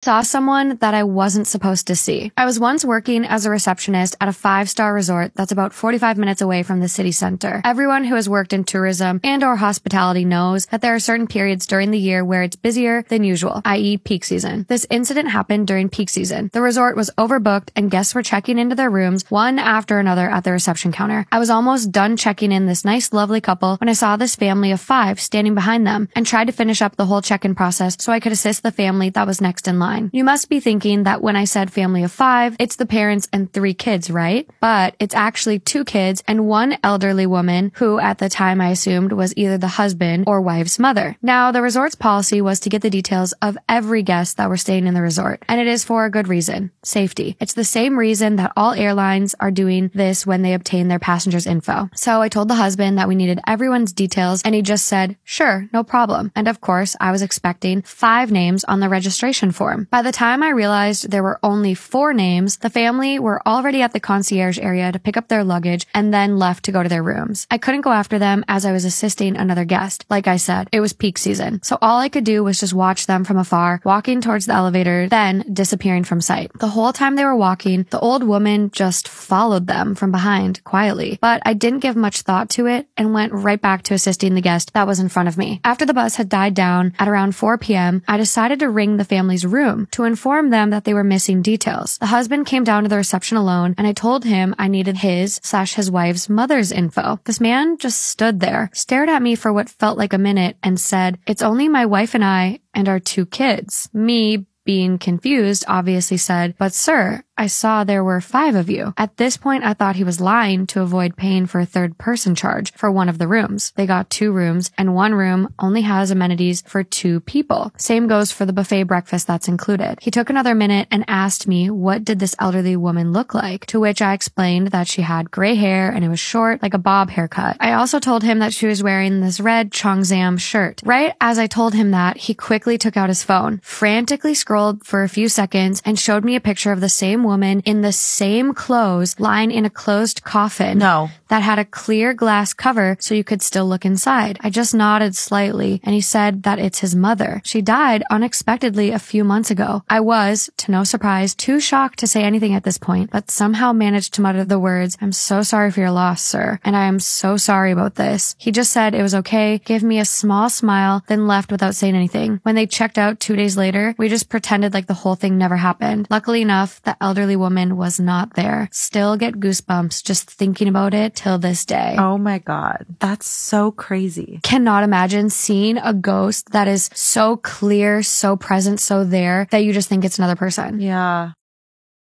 Saw someone that I wasn't supposed to see. I was once working as a receptionist at a 5-star resort that's about 45 minutes away from the city center. Everyone who has worked in tourism and or hospitality knows that there are certain periods during the year where it's busier than usual, i.e. peak season. This incident happened during peak season. The resort was overbooked and guests were checking into their rooms one after another at the reception counter. I was almost done checking in this nice lovely couple when I saw this family of 5 standing behind them and tried to finish up the whole check-in process so I could assist the family that was next in line. You must be thinking that when I said family of 5, it's the parents and 3 kids, right? But it's actually 2 kids and 1 elderly woman who at the time I assumed was either the husband or wife's mother. Now, the resort's policy was to get the details of every guest that were staying in the resort, and it is for a good reason, safety. It's the same reason that all airlines are doing this when they obtain their passengers' info. So I told the husband that we needed everyone's details, and he just said, sure, no problem. And of course, I was expecting 5 names on the registration form. By the time I realized there were only 4 names, the family were already at the concierge area to pick up their luggage and then left to go to their rooms. I couldn't go after them as I was assisting another guest. Like I said, it was peak season. So all I could do was just watch them from afar, walking towards the elevator, then disappearing from sight. The whole time they were walking, the old woman just followed them from behind quietly. But I didn't give much thought to it and went right back to assisting the guest that was in front of me. After the buzz had died down at around 4 p.m., I decided to ring the family's room to inform them that they were missing details. The husband came down to the reception alone, and I told him I needed his/his wife's mother's info. This man just stood there, stared at me for what felt like a minute, and said, "It's only my wife and I and our 2 kids." Me, being confused, obviously said, "But sir, I saw there were 5 of you." At this point, I thought he was lying to avoid paying for a 3rd-person charge for one of the rooms. They got 2 rooms, and one room only has amenities for 2 people. Same goes for the buffet breakfast that's included. He took another minute and asked me what did this elderly woman look like, to which I explained that she had gray hair and it was short, like a bob haircut. I also told him that she was wearing this red Chongzam shirt. Right as I told him that, he quickly took out his phone, frantically scrolled for a few seconds, and showed me a picture of the same woman in the same clothes lying in a closed coffin that had a clear glass cover so you could still look inside. I just nodded slightly and he said that it's his mother. She died unexpectedly a few months ago. I was, to no surprise, too shocked to say anything at this point, but somehow managed to mutter the words, "I'm so sorry for your loss, sir, and I am so sorry about this." He just said it was okay, gave me a small smile, then left without saying anything. When they checked out 2 days later, we just pretended like the whole thing never happened. Luckily enough, the elderly woman was not there. Still get goosebumps just thinking about it till this day. Oh my God. That's so crazy. Cannot imagine seeing a ghost that is so clear, so present, so there that you just think it's another person. Yeah.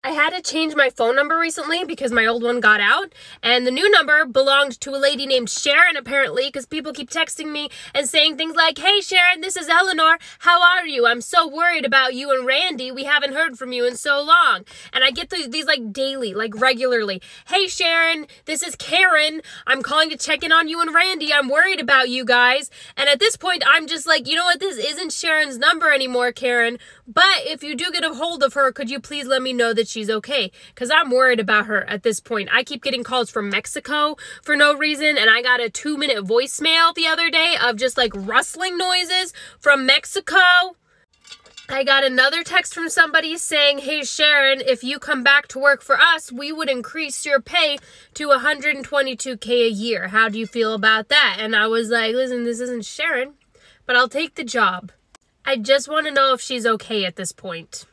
I had to change my phone number recently because my old one got out, and the new number belonged to a lady named Sharon, apparently, because people keep texting me and saying things like, "Hey Sharon, this is Eleanor. How are you? I'm so worried about you and Randy. We haven't heard from you in so long." And I get these like daily, like regularly. "Hey Sharon, this is Karen. I'm calling to check in on you and Randy. I'm worried about you guys." And at this point, I'm just like, you know what? This isn't Sharon's number anymore, Karen. But if you do get a hold of her, could you please let me know that she's okay? Because I'm worried about her at this point. I keep getting calls from Mexico for no reason, and I got a 2-minute voicemail the other day of just like rustling noises from Mexico. I got another text from somebody saying, "Hey Sharon, if you come back to work for us, we would increase your pay to $122K a year. How do you feel about that?" And I was like, listen, this isn't Sharon, but I'll take the job. I just want to know if she's okay at this point.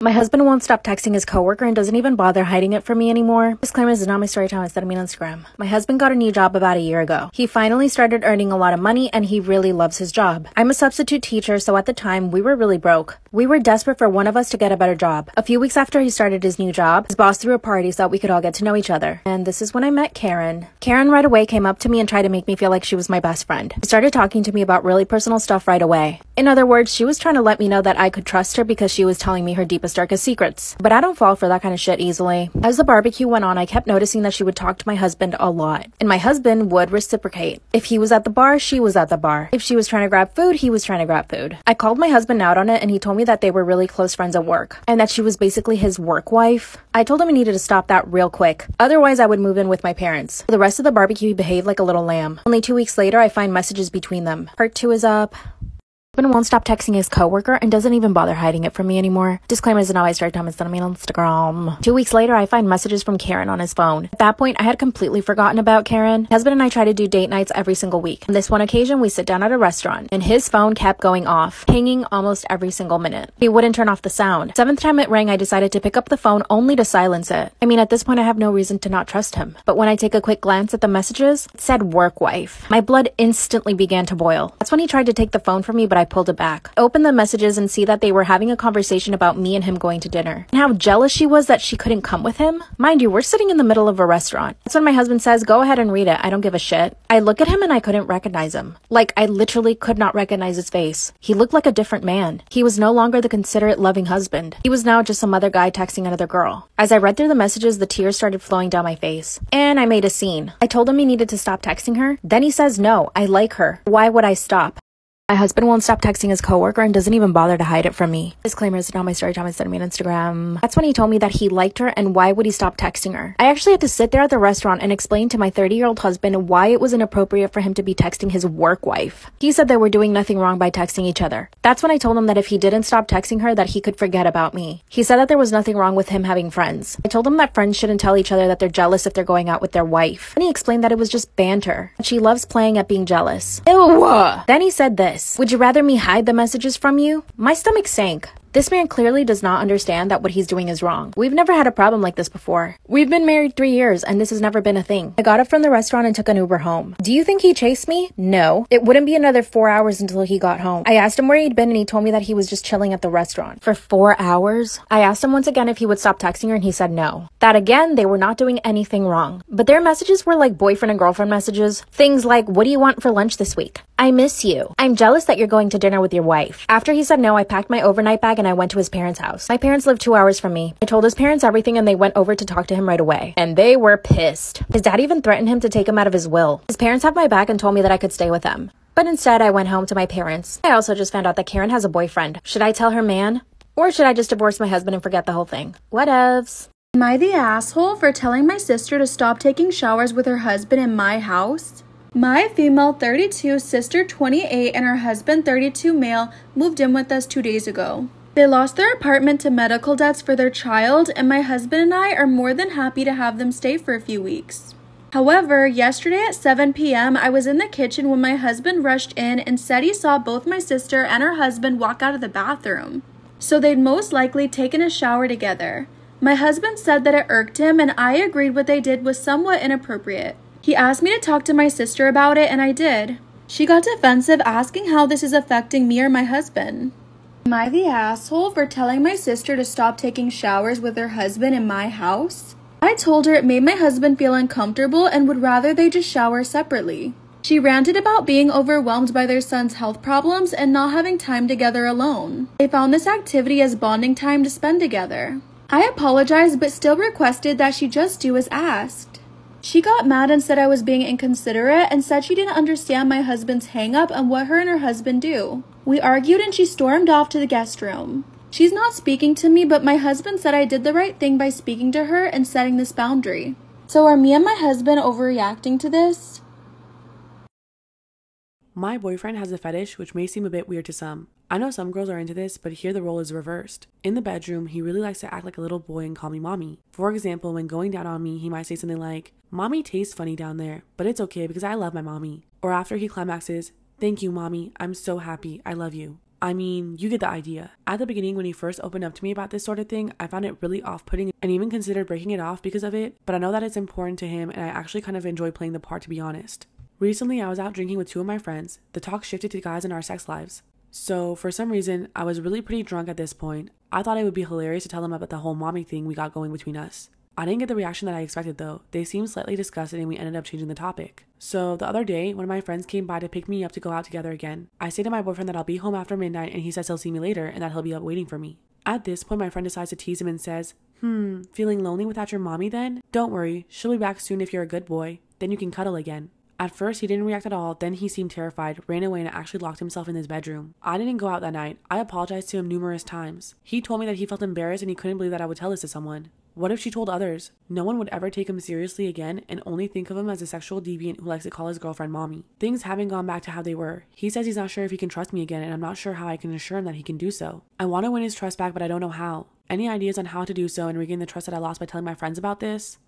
My husband won't stop texting his coworker and doesn't even bother hiding it from me anymore. Disclaimer, this is not my story time instead of me on Instagram. My husband got a new job about a year ago. He finally started earning a lot of money and he really loves his job. I'm a substitute teacher, so at the time we were really broke. We were desperate for one of us to get a better job. A few weeks after he started his new job, his boss threw a party so that we could all get to know each other. And this is when I met Karen. Karen right away came up to me and tried to make me feel like she was my best friend. She started talking to me about really personal stuff right away. In other words, she was trying to let me know that I could trust her because she was telling me her deepest, darkest secrets. But I don't fall for that kind of shit easily. As the barbecue went on, I kept noticing that she would talk to my husband a lot. And my husband would reciprocate. If he was at the bar, she was at the bar. If she was trying to grab food, he was trying to grab food. I called my husband out on it and he told me that they were really close friends at work. And that she was basically his work wife. I told him he needed to stop that real quick. Otherwise, I would move in with my parents. For the rest of the barbecue, he behaved like a little lamb. Only 2 weeks later, I find messages between them. Part 2 is up. Husband won't stop texting his coworker and doesn't even bother hiding it from me anymore. Disclaimer is not always story time, it's not me on Instagram. 2 weeks later, I find messages from Karen on his phone. At that point, I had completely forgotten about Karen. My husband and I try to do date nights every single week. On this one occasion, we sit down at a restaurant, and his phone kept going off, pinging almost every single minute. He wouldn't turn off the sound. 7th time it rang, I decided to pick up the phone only to silence it. I mean, at this point, I have no reason to not trust him. But when I take a quick glance at the messages, it said work wife. My blood instantly began to boil. That's when he tried to take the phone from me, but I pulled it back. Open the messages and see that they were having a conversation about me and him going to dinner, and how jealous she was that she couldn't come with him. Mind you, we're sitting in the middle of a restaurant. That's when my husband says, go ahead and read it, I don't give a shit. I look at him and I couldn't recognize him. Like, I literally could not recognize his face. He looked like a different man. He was no longer the considerate, loving husband. He was now just some other guy texting another girl. As I read through the messages, the tears started flowing down my face, and I made a scene. I told him he needed to stop texting her. Then he says, no, I like her. Why would I stop? My husband won't stop texting his coworker and doesn't even bother to hide it from me. Disclaimer is not my story time, it's me on Instagram. That's when he told me that he liked her and why would he stop texting her. I actually had to sit there at the restaurant and explain to my 30-year-old husband why it was inappropriate for him to be texting his work wife. He said they were doing nothing wrong by texting each other. That's when I told him that if he didn't stop texting her, that he could forget about me. He said that there was nothing wrong with him having friends. I told him that friends shouldn't tell each other that they're jealous if they're going out with their wife. And he explained that it was just banter. She loves playing at being jealous. Ew. Then he said this, would you rather me hide the messages from you? My stomach sank. This man clearly does not understand that what he's doing is wrong. We've never had a problem like this before. We've been married 3 years and this has never been a thing. I got up from the restaurant and took an Uber home. Do you think he chased me? No. It wouldn't be another 4 hours until he got home. I asked him where he'd been and he told me that he was just chilling at the restaurant. For 4 hours? I asked him once again if he would stop texting her and he said no. That again, they were not doing anything wrong. But their messages were like boyfriend and girlfriend messages. Things like, what do you want for lunch this week? I miss you. I'm jealous that you're going to dinner with your wife. After he said no, I packed my overnight bag and I went to his parents' house. My parents live 2 hours from me. I told his parents everything and they went over to talk to him right away. And they were pissed. His dad even threatened him to take him out of his will. His parents have my back and told me that I could stay with them. But instead, I went home to my parents. I also just found out that Karen has a boyfriend. Should I tell her man? Or should I just divorce my husband and forget the whole thing? Whatevs. Am I the asshole for telling my sister to stop taking showers with her husband in my house? My female 32, sister 28, and her husband 32 male moved in with us 2 days ago. They lost their apartment to medical debts for their child, and my husband and I are more than happy to have them stay for a few weeks. However, yesterday at 7 p.m., I was in the kitchen when my husband rushed in and said he saw both my sister and her husband walk out of the bathroom. So they'd most likely taken a shower together. My husband said that it irked him, and I agreed what they did was somewhat inappropriate. He asked me to talk to my sister about it, and I did. She got defensive, asking how this is affecting me or my husband. Am I the asshole for telling my sister to stop taking showers with her husband in my house? I told her it made my husband feel uncomfortable and would rather they just shower separately. She ranted about being overwhelmed by their son's health problems and not having time together alone. They found this activity as bonding time to spend together. I apologized but still requested that she just do as asked. She got mad and said I was being inconsiderate and said she didn't understand my husband's hang-up and what her and her husband do. We argued and she stormed off to the guest room. She's not speaking to me, but my husband said I did the right thing by speaking to her and setting this boundary. So are me and my husband overreacting to this? My boyfriend has a fetish which may seem a bit weird to some. I know some girls are into this, but here the role is reversed. In the bedroom, he really likes to act like a little boy and call me mommy. For example, when going down on me, he might say something like, "Mommy tastes funny down there, but it's okay because I love my mommy." Or after he climaxes, "Thank you, mommy. I'm so happy. I love you." I mean, you get the idea. At the beginning, when he first opened up to me about this sort of thing, I found it really off-putting and even considered breaking it off because of it, but I know that it's important to him and I actually kind of enjoy playing the part, to be honest. Recently, I was out drinking with 2 of my friends. The talk shifted to guys and our sex lives. So, for some reason, I was really pretty drunk at this point. I thought it would be hilarious to tell them about the whole mommy thing we got going between us. I didn't get the reaction that I expected though. They seemed slightly disgusted and we ended up changing the topic. So, the other day, one of my friends came by to pick me up to go out together again. I say to my boyfriend that I'll be home after midnight and he says he'll see me later and that he'll be up waiting for me. At this point, my friend decides to tease him and says, feeling lonely without your mommy then? Don't worry, she'll be back soon if you're a good boy. Then you can cuddle again. At first, he didn't react at all, then he seemed terrified, ran away and actually locked himself in his bedroom. I didn't go out that night. I apologized to him numerous times. He told me that he felt embarrassed and he couldn't believe that I would tell this to someone. What if she told others? No one would ever take him seriously again and only think of him as a sexual deviant who likes to call his girlfriend mommy. Things haven't gone back to how they were. He says he's not sure if he can trust me again, and I'm not sure how I can assure him that he can do so. I want to win his trust back, but I don't know how. Any ideas on how to do so and regain the trust that I lost by telling my friends about this?